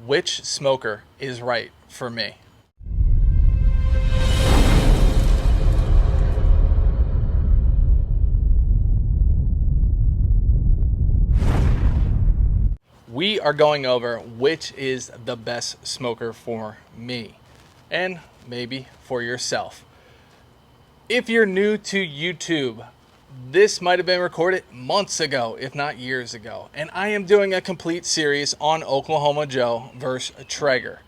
which smoker is right for me. We are going over which is the best smoker for me and maybe for yourself. If you're new to YouTube, this might have been recorded months ago, if not years ago, and I am doing a complete series on Oklahoma Joe versus Traeger.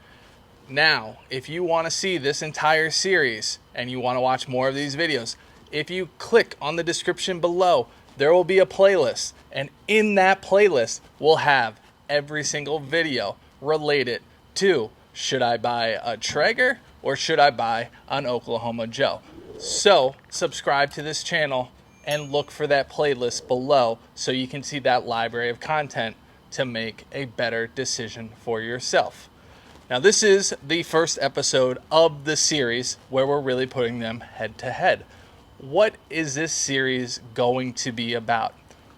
Now, if you want to see this entire series and you want to watch more of these videos, if you click on the description below, there will be a playlist, and in that playlist we'll have every single video related to should I buy a Traeger or should I buy an Oklahoma Joe. So subscribe to this channel and look for that playlist below so you can see that library of content to make a better decision for yourself. Now, this is the first episode of the series where we're really putting them head to head. What is this series going to be about?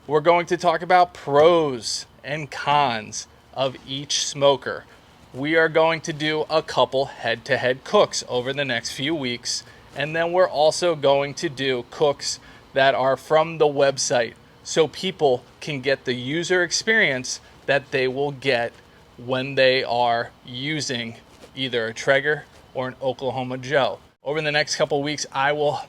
We're going to talk about pros and cons of each smoker. We are going to do a couple head-to-head cooks over the next few weeks, and then we're also going to do cooks that are from the website so people can get the user experience that they will get when they are using either a Traeger or an Oklahoma Joe. Over the next couple weeks, I will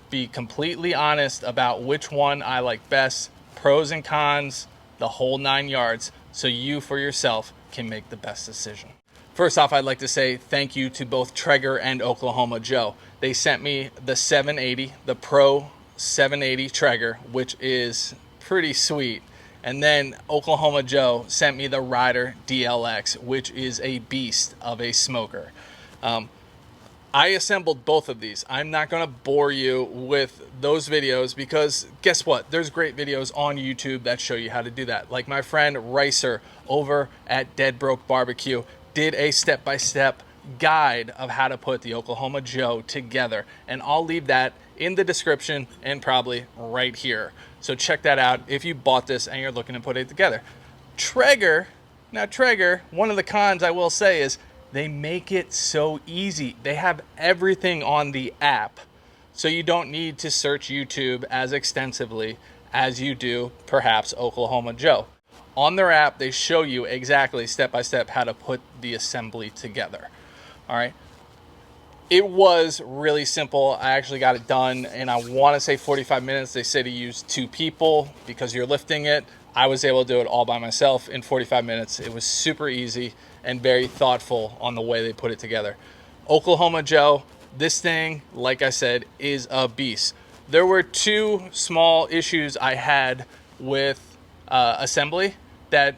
be completely honest about which one I like best, pros and cons, the whole 9 yards, so you for yourself can make the best decision. First off, I'd like to say thank you to both Traeger and Oklahoma Joe. They sent me the 780, the Pro 780 Traeger, which is pretty sweet. And then Oklahoma Joe sent me the Rider DLX, which is a beast of a smoker. I assembled both of these. I'm not going to bore you with those videos because guess what? There's great videos on YouTube that show you how to do that. Like my friend Ricer over at Dead Broke Barbecue did a step-by-step guide of how to put the Oklahoma Joe together. And I'll leave that in the description and probably right here. So check that out if you bought this and you're looking to put it together. Traeger, one of the cons I will say is they make it so easy. They have everything on the app, so you don't need to search YouTube as extensively as you do perhaps Oklahoma Joe. On their app, they show you exactly step by step how to put the assembly together. All right. It was really simple. I actually got it done, and I want to say 45 minutes. They say to use 2 people because you're lifting it. I was able to do it all by myself in 45 minutes. It was super easy and very thoughtful on the way they put it together. Oklahoma Joe, this thing, like I said, is a beast. There were 2 small issues I had with assembly that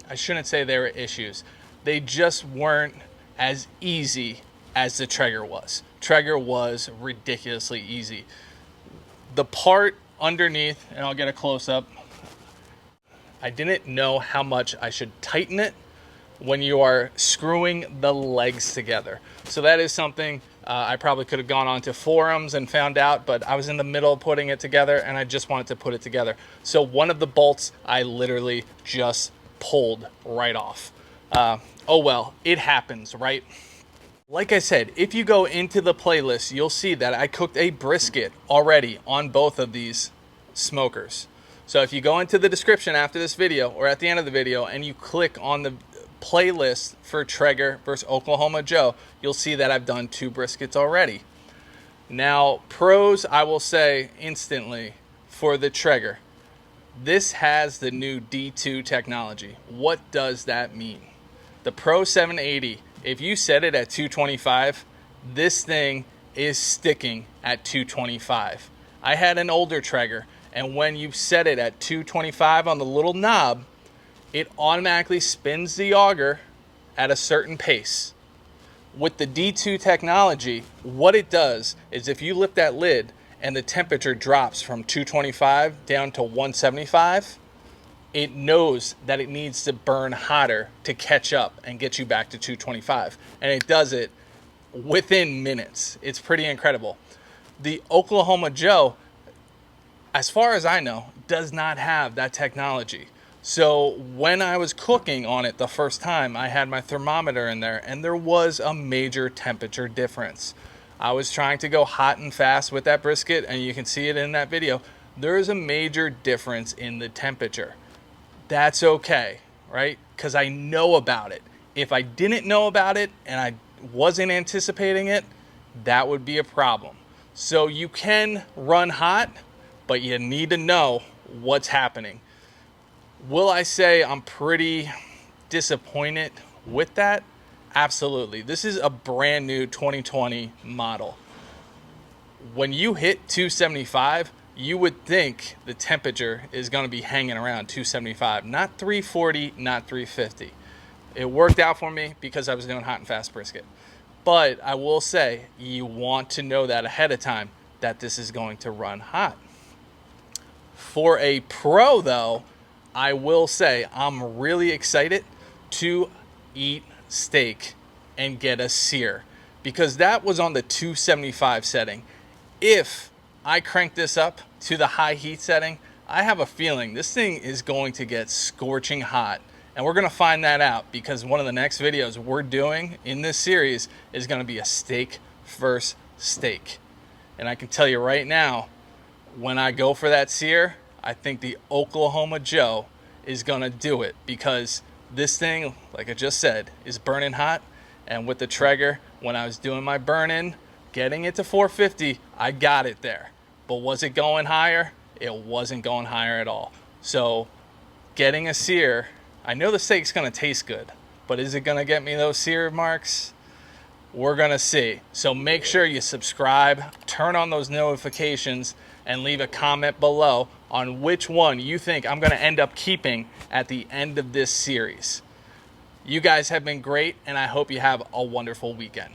I shouldn't say they were issues. They just weren't as easy as the Traeger was. Traeger was ridiculously easy. The part underneath, and I'll get a close-up, I didn't know how much I should tighten it when you are screwing the legs together. So that is something I probably could have gone onto forums and found out, but I was in the middle of putting it together and I just wanted to put it together. So one of the bolts I literally just pulled right off. Oh well, it happens, right? Like I said, if you go into the playlist, you'll see that I cooked a brisket already on both of these smokers. So if you go into the description after this video or at the end of the video and you click on the playlist for Traeger versus Oklahoma Joe, you'll see that I've done 2 briskets already. Now, pros, I will say instantly for the Traeger. This has the new D2 technology. What does that mean? The Pro 780, if you set it at 225, this thing is sticking at 225. I had an older Traeger, and when you set it at 225 on the little knob, it automatically spins the auger at a certain pace. With the D2 technology, what it does is if you lift that lid and the temperature drops from 225 down to 175, it knows that it needs to burn hotter to catch up and get you back to 225. And it does it within minutes. It's pretty incredible. The Oklahoma Joe, as far as I know, does not have that technology. So when I was cooking on it the first time, I had my thermometer in there, and there was a major temperature difference. I was trying to go hot and fast with that brisket, and you can see it in that video. There is a major difference in the temperature. That's okay, right? Because I know about it. If I didn't know about it and I wasn't anticipating it, that would be a problem. So you can run hot, but you need to know what's happening. Will I say I'm pretty disappointed with that? Absolutely. This is a brand new 2020 model. When you hit 275, you would think the temperature is going to be hanging around 275, not 340, not 350. It worked out for me because I was doing hot and fast brisket. But I will say, you want to know that ahead of time that this is going to run hot. For a pro though, I will say I'm really excited to eat steak and get a sear, because that was on the 275 setting. If I crank this up to the high heat setting, I have a feeling this thing is going to get scorching hot. And we're going to find that out, because one of the next videos we're doing in this series is going to be a steak versus steak. And I can tell you right now, when I go for that sear, I think the Oklahoma Joe is going to do it, because this thing, like I just said, is burning hot. And with the Traeger, when I was doing my burn-in, getting it to 450, I got it there. But was it going higher? It wasn't going higher at all. So getting a sear, I know the steak's going to taste good, but is it going to get me those sear marks? We're going to see. So make sure you subscribe, turn on those notifications, and leave a comment below on which one you think I'm going to end up keeping at the end of this series. You guys have been great, and I hope you have a wonderful weekend.